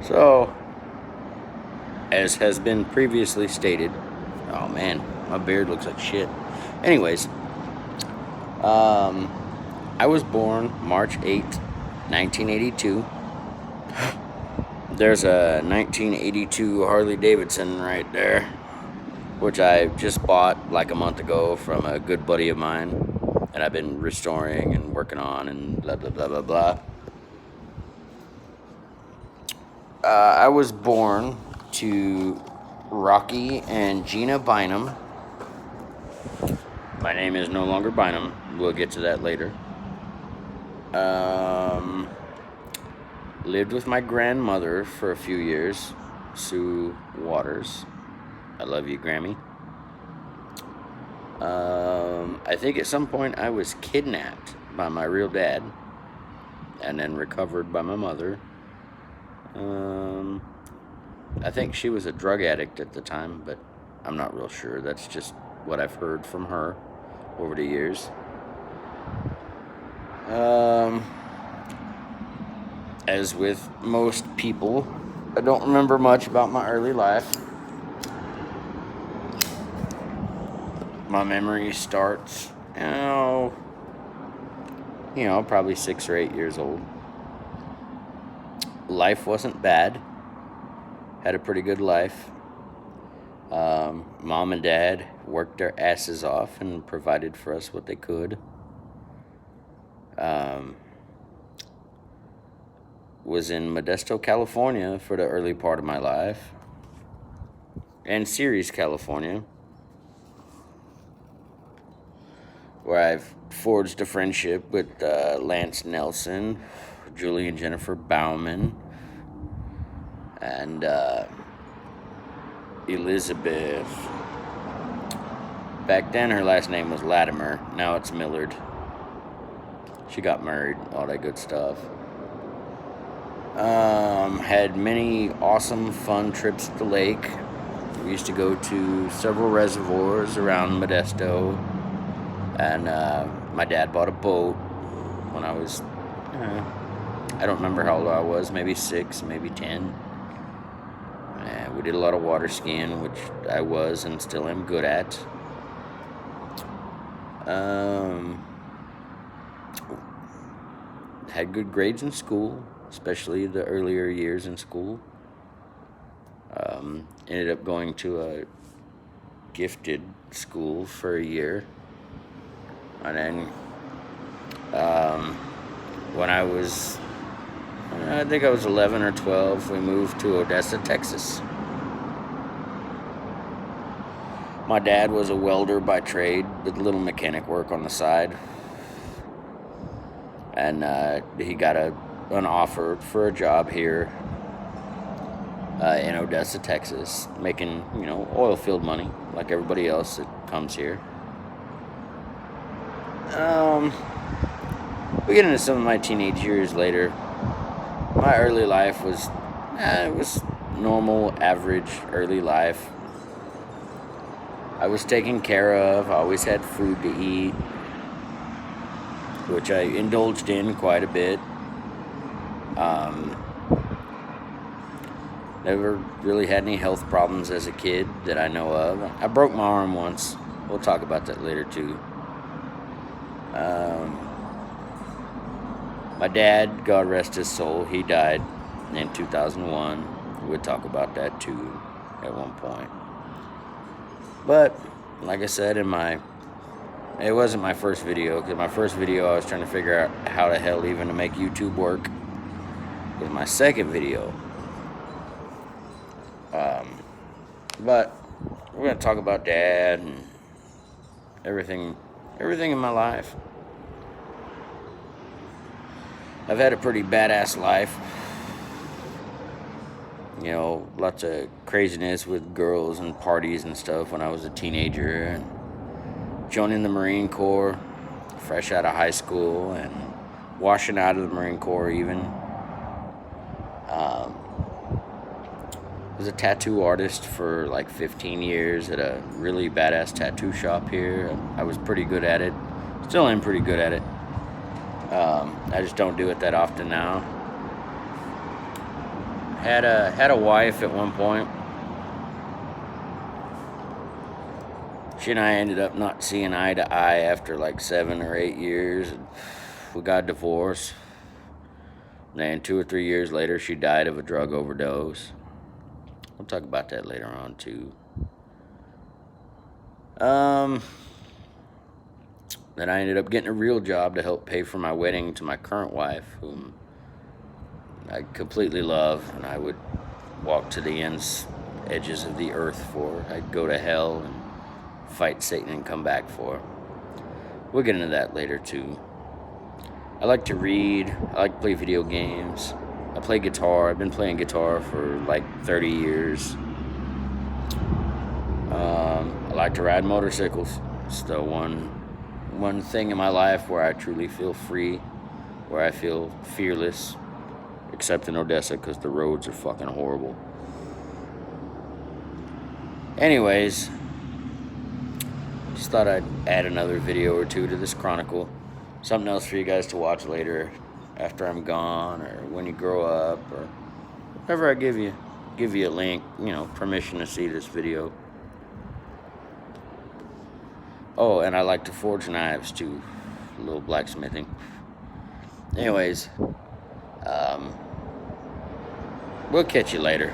So, as has been previously stated, oh man, my beard looks like shit. Anyways, um, I was born March 8th, 1982. There's a 1982 Harley Davidson right there, which I just bought like a month ago from a good buddy of mine, and I've been restoring and working on and blah blah blah blah blah. I was born to Rocky and Gina Bynum. My name is no longer Bynum. We'll get to that later. Um, Lived with my grandmother for a few years, Sue Waters. I love you, Grammy. I think at some point I was kidnapped by my real dad and then recovered by my mother. I think she was a drug addict at the time, but I'm not real sure. That's just what I've heard from her over the years. As with most people, I don't remember much about my early life. My memory starts, probably 6 or 8 years old. Life wasn't bad. Had a pretty good life. Mom and dad worked their asses off and provided for us what they could. Was in Modesto, California for the early part of my life. And Ceres, California, where I've forged a friendship with Lance Nelson, Julie and Jennifer Bauman, and Elizabeth. Back then her last name was Latimer, now it's Millard. She got married, all that good stuff. Had many awesome, fun trips to the lake. We used to go to several reservoirs around Modesto. And my dad bought a boat when I was, I don't remember how old I was, maybe 6, maybe 10. We did a lot of water skiing, which I was and still am good at. Had good grades in school, especially the earlier years in school. Ended up going to a gifted school for a year. And then when I was, I think I was 11 or 12, we moved to Odessa, Texas. My dad was a welder by trade with little mechanic work on the side. And he got an offer for a job here in Odessa, Texas, making, oil field money like everybody else that comes here. We get into some of my teenage years later. My early life was, it was normal, average early life. I was taken care of. I always had food to eat, which I indulged in quite a bit. Never really had any health problems as a kid that I know of. I broke my arm once. We'll talk about that later too. My dad, God rest his soul, he died in 2001. We'll talk about that too at one point. But, like I said, it wasn't my first video, because my first video I was trying to figure out how the hell even to make YouTube work. It was my second video. But we're going to talk about Dad and everything in my life. I've had a pretty badass life. Lots of craziness with girls and parties and stuff when I was a teenager. And joining the Marine Corps, fresh out of high school, and washing out of the Marine Corps even. Was a tattoo artist for like 15 years at a really badass tattoo shop here. I was pretty good at it. Still am pretty good at it. I just don't do it that often now. Had a wife at one point. She and I ended up not seeing eye to eye after like 7 or 8 years. We got divorced. Then 2 or 3 years later, she died of a drug overdose. We'll talk about that later on too. Then I ended up getting a real job to help pay for my wedding to my current wife, whom I completely love, and I would walk to the edges of the earth for. I'd go to hell and fight Satan and come back for. We'll get into that later too. I like to read. I like to play video games. I play guitar. I've been playing guitar for like 30 years. I like to ride motorcycles. It's the one thing in my life where I truly feel free, where I feel fearless, except in Odessa because the roads are fucking horrible. Anyways, just thought I'd add another video or two to this chronicle. Something else for you guys to watch later after I'm gone, or when you grow up, or whatever I give you a link, permission to see this video. Oh, and I like to forge knives too, a little blacksmithing. Anyways, we'll catch you later.